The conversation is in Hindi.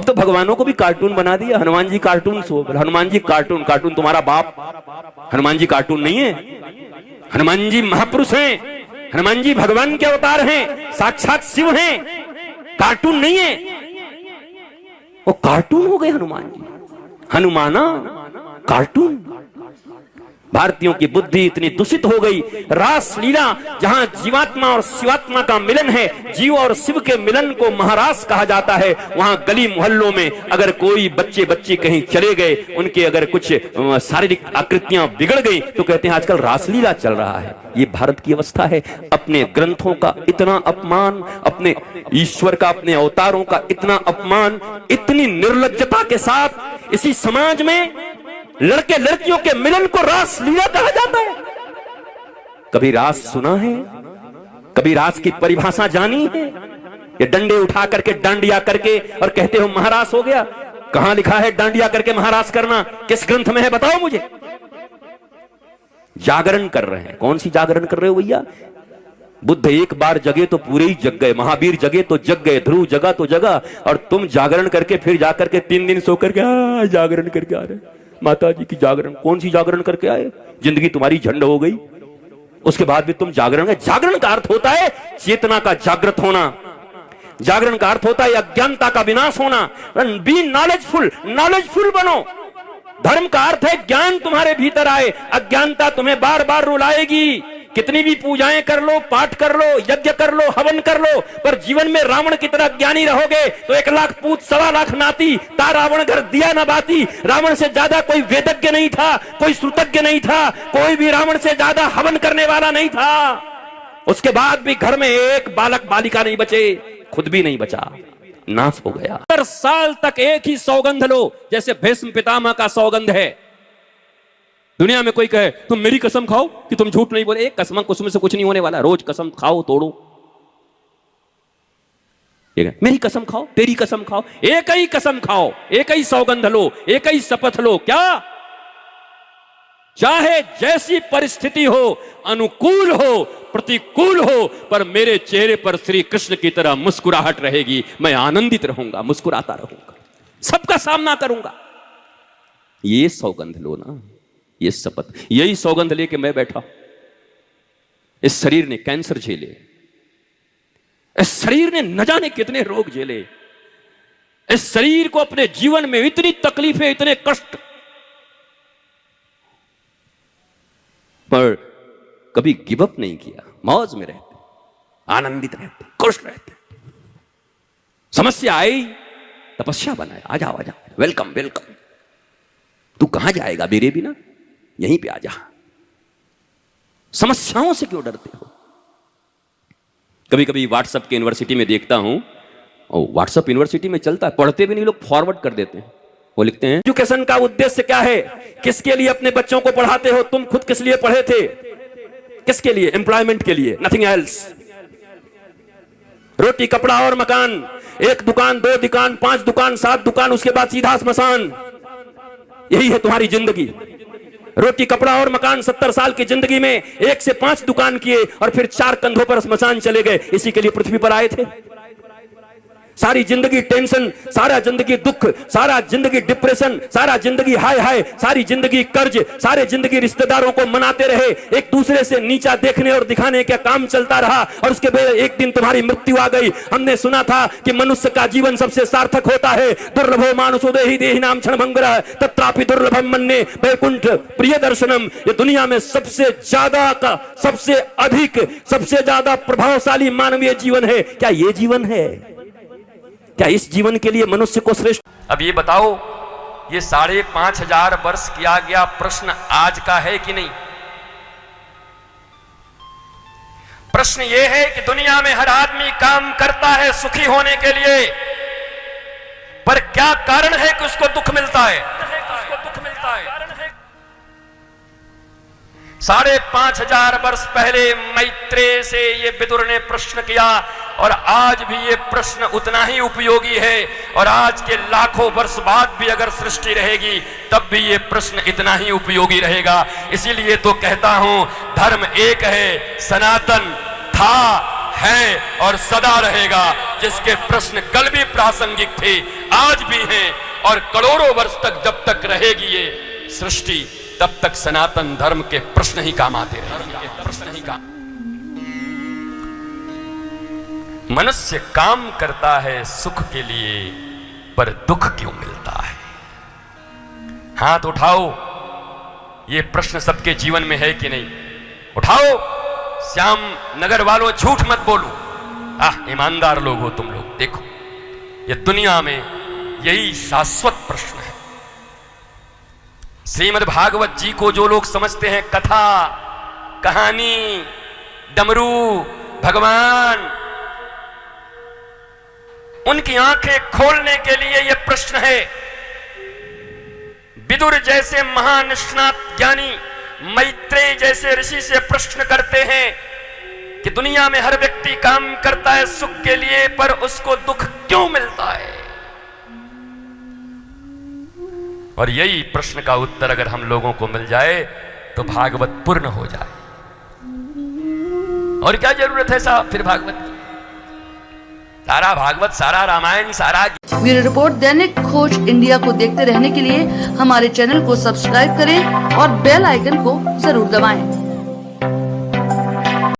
तो भगवानों को भी कार्टून बना दिया। हनुमान जी कार्टून सो, हनुमान जी कार्टून, कार्टून तुम्हारा बाप। हनुमान जी कार्टून नहीं है, हनुमान जी महापुरुष हैं, हनुमान जी भगवान के अवतार हैं, साक्षात शिव हैं, कार्टून नहीं है। वो कार्टून हो गए हनुमान जी, हनुमाना कार्टून। भारतीयों की बुद्धि इतनी दूषित हो गई। रास लीला जहां जीवात्मा और शिवात्मा का मिलन है, जीव और शिव के मिलन को महारास कहा जाता है, वहां गली मोहल्लों में अगर कोई बच्चे बच्ची कहीं चले गए, उनके अगर कुछ शारीरिक आकृतियां बिगड़ गई तो कहते हैं आजकल रासलीला चल रहा है। ये भारत की अवस्था है। अपने ग्रंथों का इतना अपमान, अपने ईश्वर का, अपने अवतारों का इतना अपमान, इतनी निर्लज्जता के साथ इसी समाज में लड़के लड़कियों के मिलन को रास लीला कहा जाता है। कभी रास सुना है? कभी रास की परिभाषा जानी है? ये डंडे उठा करके डांडिया करके और कहते हो महारास हो गया। कहां लिखा है डांडिया करके महारास करना? किस ग्रंथ में है बताओ मुझे। जागरण कर रहे हैं। कौन सी जागरण कर रहे हो भैया? बुद्ध एक बार जगे तो पूरे ही जग गए, महावीर जगे तो जग गए, ध्रुव जगा तो जगा, और तुम जागरण करके फिर जाकर के 3 दिन सो करके जागरण करके आ रहे। माता जी की जागरण, कौन सी जागरण करके आए? जिंदगी तुम्हारी झंड हो गई, उसके बाद भी तुम जागरण। जागरण का अर्थ होता है चेतना का जागृत होना। जागरण का अर्थ होता है अज्ञानता का विनाश होना। बी नॉलेजफुल, नॉलेजफुल बनो। धर्म का अर्थ है ज्ञान तुम्हारे भीतर आए, अज्ञानता तुम्हें बार बार रुलाएगी। कितनी भी पूजाएं कर लो, पाठ कर लो, यज्ञ कर लो, हवन कर लो, पर जीवन में रावण की तरह ज्ञानी रहोगे तो 1 लाख पूत 1.25 लाख नाती, ता रावण घर दिया न बाती। रावण से ज्यादा कोई वेदज्ञ नहीं था, कोई श्रुतज्ञ नहीं था, कोई भी रावण से ज्यादा हवन करने वाला नहीं था। उसके बाद भी घर में एक बालक बालिका नहीं बचे, खुद भी नहीं बचा, नाश हो गया। 70 साल तक एक ही सौगंध लो, जैसे भीष्म पितामह का सौगंध है। दुनिया में कोई कहे तुम मेरी कसम खाओ कि तुम झूठ नहीं बोले, एक कसम कुछ में से कुछ नहीं होने वाला। रोज कसम खाओ, तोड़ो। मेरी कसम खाओ, तेरी कसम खाओ, एक ही कसम खाओ, एक ही सौगंध लो, एक ही शपथ लो। क्या? चाहे जैसी परिस्थिति हो, अनुकूल हो, प्रतिकूल हो, पर मेरे चेहरे पर श्री कृष्ण की तरह मुस्कुराहट रहेगी। मैं आनंदित रहूंगा, मुस्कुराता रहूंगा, सबका सामना करूंगा। ये सौगंध लो ना, ये शपथ। यही सौगंध लेके मैं बैठा। इस शरीर ने कैंसर झेले, इस शरीर ने न जाने कितने रोग झेले, इस शरीर को अपने जीवन में इतनी तकलीफें, इतने कष्ट, पर कभी गिव अप नहीं किया। मौज में रहते, आनंदित रहते, खुश रहते। समस्या आई, तपस्या बनाया, आ जाओ आ जाओ, वेलकम वेलकम। तू कहां जाएगा मेरे बिना? यहीं पे आ जा। समस्याओं से क्यों डरते हो? कभी कभी व्हाट्सएप के यूनिवर्सिटी में देखता हूं, और व्हाट्सएप यूनिवर्सिटी में चलता है, पढ़ते भी नहीं लोग, फॉरवर्ड कर देते हैं। वो लिखते हैं एजुकेशन का उद्देश्य क्या है, किसके लिए अपने बच्चों को पढ़ाते हो, तुम खुद किस लिए पढ़े थे, किसके लिए? एम्प्लॉयमेंट के लिए, नथिंग एल्स। रोटी कपड़ा और मकान, 1 दुकान, 2 दुकान, 5 दुकान, 7 दुकान, उसके बाद सीधा स्मशान। यही है तुम्हारी जिंदगी। रोटी कपड़ा और मकान। 70 साल की जिंदगी में 1 से 5 दुकान किए और फिर 4 कंधों पर स्मशान चले गए। इसी के लिए पृथ्वी पर आए थे। सारी जिंदगी टेंशन, सारा जिंदगी दुख, सारा जिंदगी डिप्रेशन, सारा जिंदगी हाय हाय, सारी जिंदगी कर्ज, सारे जिंदगी रिश्तेदारों को मनाते रहे, एक दूसरे से नीचा देखने और दिखाने का काम चलता रहा, और उसके बाद एक दिन तुम्हारी मृत्यु आ गई। हमने सुना था कि मनुष्य का जीवन सबसे सार्थक होता है। दुर्लभो मानुषो देहि देहिनाम क्षणभंगुरः तत्रापि दुर्लभम मन्ये वैकुंठ प्रिय दर्शनम। ये दुनिया में सबसे ज्यादा का, सबसे अधिक, सबसे ज्यादा प्रभावशाली मानवीय जीवन है। क्या ये जीवन है? क्या इस जीवन के लिए मनुष्य को श्रेष्ठ? अब ये बताओ, ये 5,500 वर्ष किया गया प्रश्न आज का है कि नहीं? प्रश्न ये है कि दुनिया में हर आदमी काम करता है सुखी होने के लिए, पर क्या कारण है कि उसको दुख मिलता है? 5,500 वर्ष पहले मैत्रेय से ये विदुर ने प्रश्न किया, और आज भी ये प्रश्न उतना ही उपयोगी है, और आज के लाखों वर्ष बाद भी अगर सृष्टि रहेगी तब भी ये प्रश्न इतना ही उपयोगी रहेगा। इसीलिए तो कहता हूं, धर्म एक है, सनातन था, है और सदा रहेगा, जिसके प्रश्न कल भी प्रासंगिक थे, आज भी हैं और करोड़ों वर्ष तक जब तक रहेगी ये सृष्टि तब तक सनातन धर्म के प्रश्न ही काम आते रहेंगे। प्रश्न ही काम। मनुष्य काम करता है सुख के लिए, पर दुख क्यों मिलता है? हाथ उठाओ, ये प्रश्न सबके जीवन में है कि नहीं? उठाओ। श्याम नगर वालों, झूठ मत बोलो। ईमानदार लोग हो तुम लोग। देखो, ये दुनिया में यही शाश्वत प्रश्न है। श्रीमद् भागवत जी को जो लोग समझते हैं कथा, कहानी, डमरू, भगवान, उनकी आंखें खोलने के लिए यह प्रश्न है। विदुर जैसे महानिष्णात ज्ञानी मैत्रेय जैसे ऋषि से प्रश्न करते हैं कि दुनिया में हर व्यक्ति काम करता है सुख के लिए, पर उसको दुख क्यों मिलता है? और यही प्रश्न का उत्तर अगर हम लोगों को मिल जाए तो भागवत पूर्ण हो जाए। और क्या जरूरत है साहब फिर भागवत की? सारा भागवत, सारा रामायण, सारा। ब्यूरो रिपोर्ट दैनिक खोज इंडिया को देखते रहने के लिए हमारे चैनल को सब्सक्राइब करें और बेल आइकन को जरूर दबाएं।